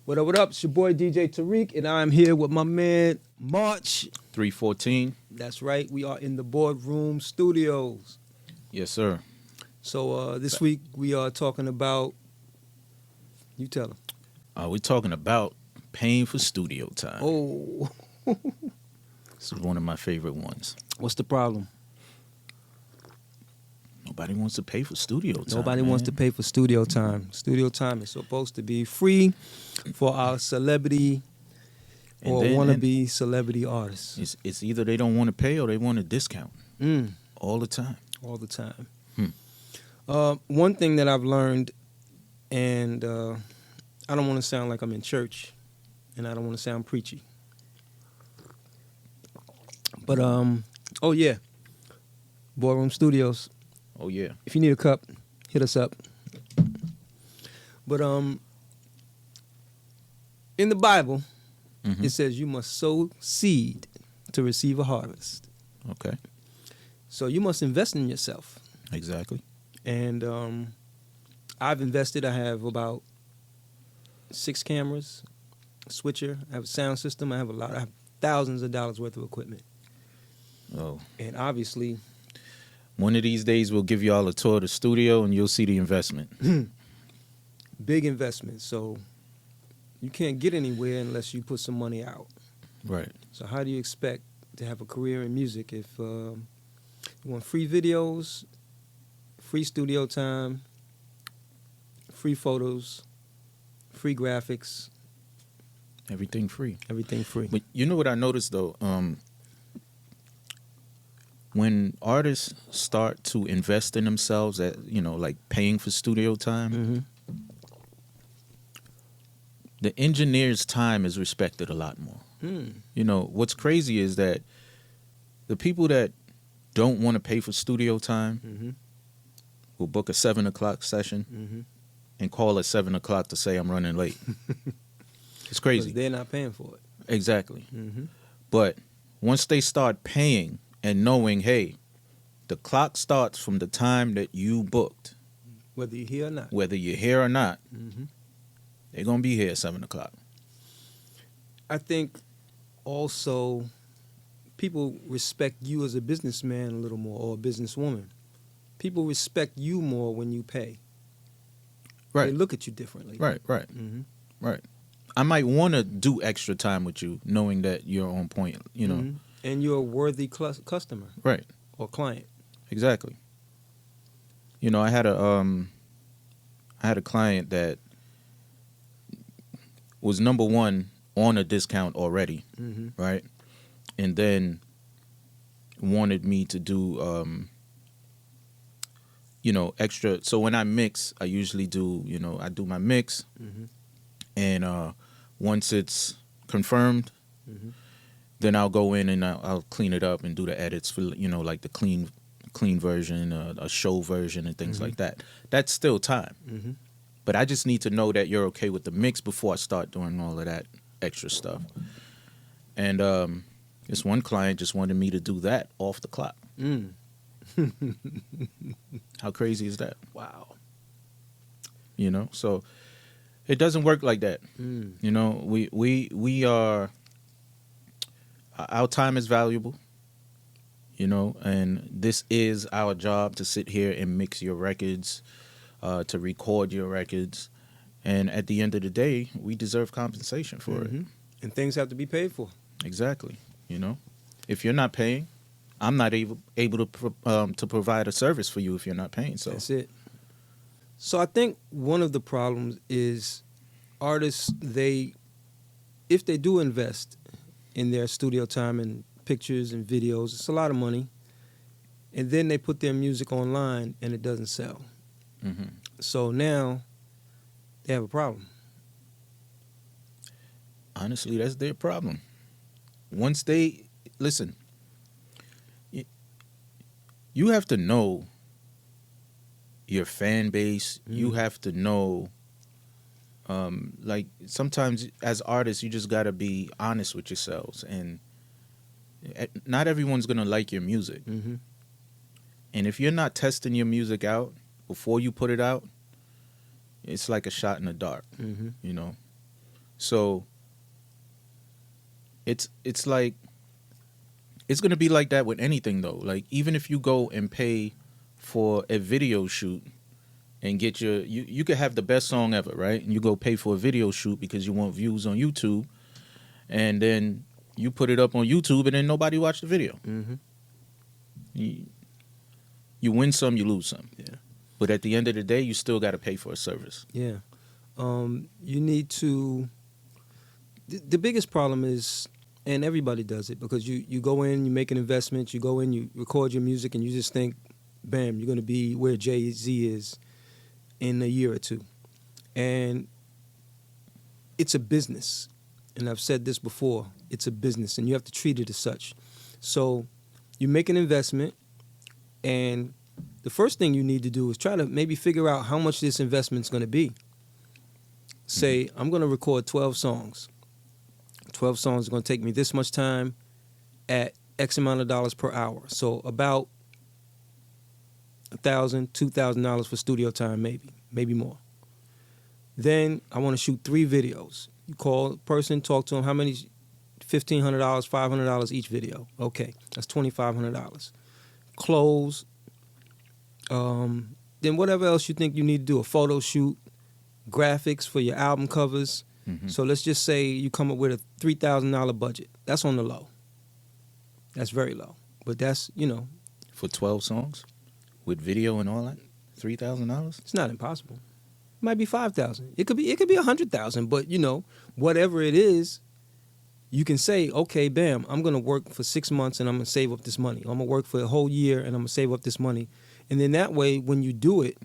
What up? It's your boy DJ Tariq, and I'm here with my man March. 314. That's right. We are in the Boardroom Studios. Yes, sir. So this week we are talking about. You tell them. We're talking about paying for studio time. Oh, This is one of my favorite ones. what's the problem? Nobody wants to pay for studio time. Nobody wants to pay for studio time. Studio time is supposed to be free for our celebrity or wannabe celebrity artists. It's either they don't want to pay or they want a discount. All the time. All the time. One thing that I've learned, and I don't want to sound like I'm in church, and I don't want to sound preachy. But, oh yeah, Boardroom Studios. Oh, yeah. If you need a cup, hit us up. But in the Bible, it says you must sow seed to receive a harvest. Okay. So you must invest in yourself. Exactly. And I've invested. I have about 6 cameras, a switcher. I have a sound system. I have thousands of dollars worth of equipment. Oh. And obviously, one of these days we'll give y'all a tour of the studio and you'll see the investment. big investment. So you can't get anywhere unless you put some money out. Right. So how do you expect to have a career in music if you want free videos, free studio time, free photos, free graphics? Everything free. Everything free. But you know what I noticed, though? When artists start to invest in themselves, like paying for studio time, the engineer's time is respected a lot more. You know, what's crazy is that the people that don't want to pay for studio time will book a 7 o'clock session and call at 7 o'clock to say I'm running late. It's crazy. They're not paying for it. Exactly. But once they start paying and knowing, hey, the clock starts from the time that you booked. Whether you're here or not. Whether you're here or not, they're going to be here at 7 o'clock. I think also people respect you as a businessman a little more, or a businesswoman. People respect you more when you pay. Right. They look at you differently. Right. Right. I might want to do extra time with you knowing that you're on point, you know. And you're a worthy customer. Right. Or client. Exactly. You know, I had a client that was number one on a discount already, right? And then wanted me to do, extra. So when I mix, I usually do, I do my mix. And once it's confirmed, then I'll go in and I'll clean it up and do the edits for, like the clean version, a show version and things like that. That's still time. But I just need to know that you're okay with the mix before I start doing all of that extra stuff. And this one client just wanted me to do that off the clock. How crazy is that? Wow. So it doesn't work like that. We are... Our time is valuable, and this is our job to sit here and mix your records, to record your records. And at the end of the day, we deserve compensation for it. And things have to be paid for. Exactly. If you're not paying, I'm not able to provide a service for you if you're not paying. So that's it. So I think one of the problems is artists, if they do invest in their studio time and pictures and videos, it's a lot of money. And then they put their music online and it doesn't sell. So now they have a problem. Honestly, that's their problem. Once they listen, you have to know your fan base. You have to know, like sometimes as artists, you just got to be honest with yourselves. And not everyone's going to like your music. And if you're not testing your music out before you put it out, it's like a shot in the dark, you know. So it's like it's gonna be like that with anything though. Like even if you go and pay for a video shoot and get you could have the best song ever, right? And you go pay for a video shoot because you want views on YouTube, and then you put it up on YouTube and then nobody watched the video. Mm-hmm. You win some, you lose some. Yeah. But at the end of the day, you still got to pay for a service. Yeah. You need to. The biggest problem is, and everybody does it, because you go in, you make an investment, you go in, you record your music, and you just think, bam, you're going to be where Jay-Z is in a year or two. And it's a business. And I've said this before, it's a business, and you have to treat it as such. So you make an investment, and the first thing you need to do is try to maybe figure out how much this investment's going to be. Say, I'm going to record 12 songs. 12 songs are going to take me this much time at X amount of dollars per hour. So about $1,000, $2,000 for studio time, maybe more. Then I want to shoot 3 videos. You call a person, talk to them, how many? $1,500, $500 each video. Okay, that's $2,500. Clothes. Then whatever else you think you need to do, a photo shoot, graphics for your album covers. Mm-hmm. So let's just say you come up with a $3,000 budget. That's on the low. That's very low. But that's, For 12 songs with video and all that, $3,000? it's not impossible. It might be $5,000. It could be $100,000. But whatever it is, you can say, okay, bam, I'm gonna work for 6 months and I'm gonna save up this money. I'm gonna work for a whole year and I'm gonna save up this money. And then that way, when you do it,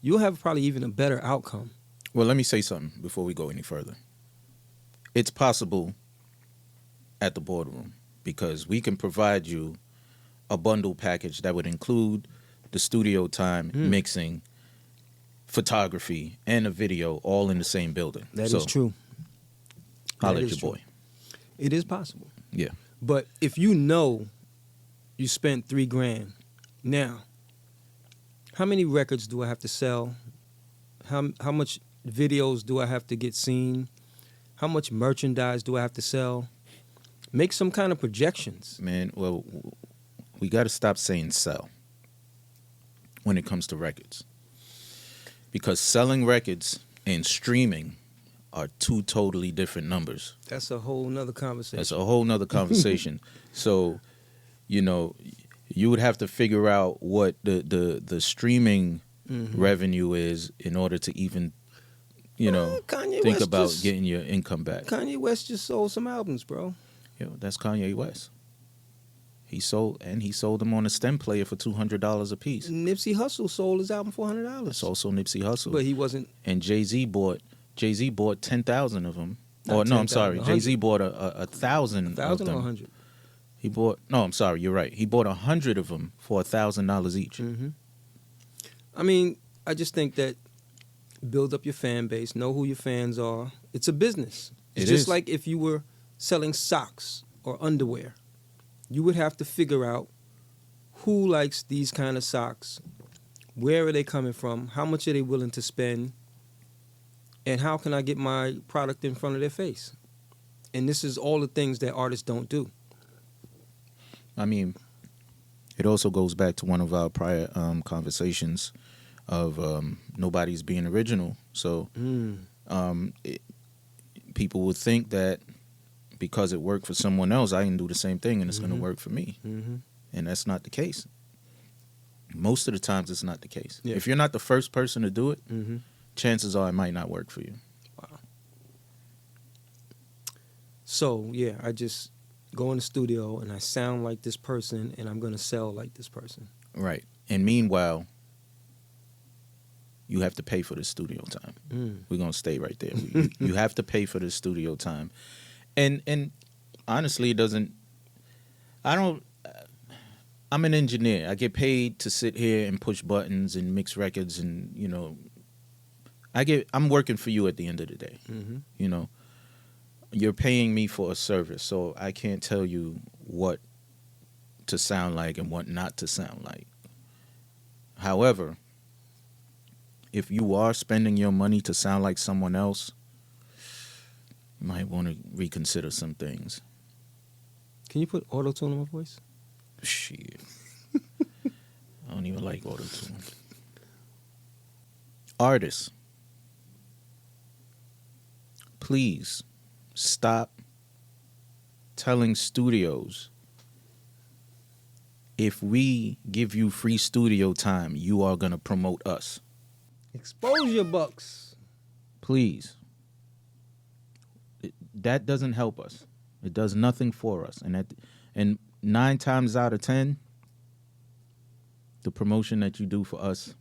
you'll have probably even a better outcome. Well, let me say something before we go any further. It's possible at the Boardroom because we can provide you a bundle package that would include the studio time, mixing, photography, and a video all in the same building. That is true. Holla That at is your true. boy. It is possible. Yeah. But if you know you spent $3,000, now, how many records do I have to sell? How much videos do I have to get seen? How much merchandise do I have to sell? Make some kind of projections. Man, well, we got to stop saying sell when it comes to records. Because selling records and streaming are 2 totally different numbers. That's a whole nother conversation. That's a whole nother conversation. So, you would have to figure out what the streaming revenue is in order to even, Kanye think West about getting your income back. Kanye West just sold some albums, bro. That's Kanye West. He sold them on a stem player for $200 a piece. Nipsey Hussle sold his album for $100. That's also Nipsey Hussle. But he wasn't. And Jay-Z bought 10,000 of them. Not Or no, I'm 10,000, sorry. 100. Jay-Z bought a 1,000 of 1,000 or them. 100. He bought. No, I'm sorry. You're right. He bought 100 of them for $1,000 each. Mm-hmm. I mean, I just think that build up your fan base, know who your fans are. It's a business. It's just like if you were selling socks or underwear. You would have to figure out who likes these kind of socks, where are they coming from, how much are they willing to spend, and how can I get my product in front of their face? And this is all the things that artists don't do. I mean, it also goes back to one of our prior conversations of nobody's being original. So people would think that because it worked for someone else, I can do the same thing and it's going to work for me. Mm-hmm. And that's not the case. Most of the times it's not the case. Yeah. If you're not the first person to do it, Mm-hmm. chances are it might not work for you. Wow. So, yeah, I just go in the studio and I sound like this person and I'm going to sell like this person. Right. And meanwhile, you have to pay for the studio time. We're going to stay right there. You have to pay for the studio time. And honestly, it doesn't, I'm an engineer. I get paid to sit here and push buttons and mix records and, I'm working for you at the end of the day. Mm-hmm. You're paying me for a service, so I can't tell you what to sound like and what not to sound like. However, if you are spending your money to sound like someone else, might want to reconsider some things. Can you put auto-tune on my voice? Shit. I don't even like auto-tune. Artists, please stop telling studios, if we give you free studio time, you are going to promote us. Expose your bucks. Please. That doesn't help us. It does nothing for us. And 9 times out of 10, the promotion that you do for us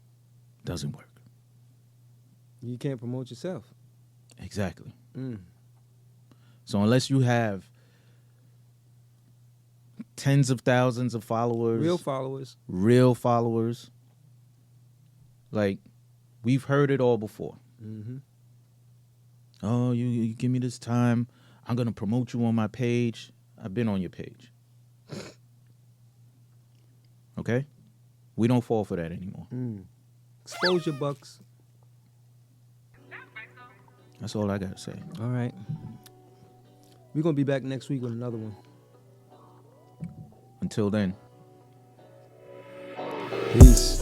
doesn't work. You can't promote yourself. Exactly. So unless you have tens of thousands of followers, real followers, like, we've heard it all before. Oh, you give me this time, I'm going to promote you on my page. I've been on your page. Okay? We don't fall for that anymore. Expose your bucks. That's all I got to say. All right. We're going to be back next week with another one. Until then. Peace.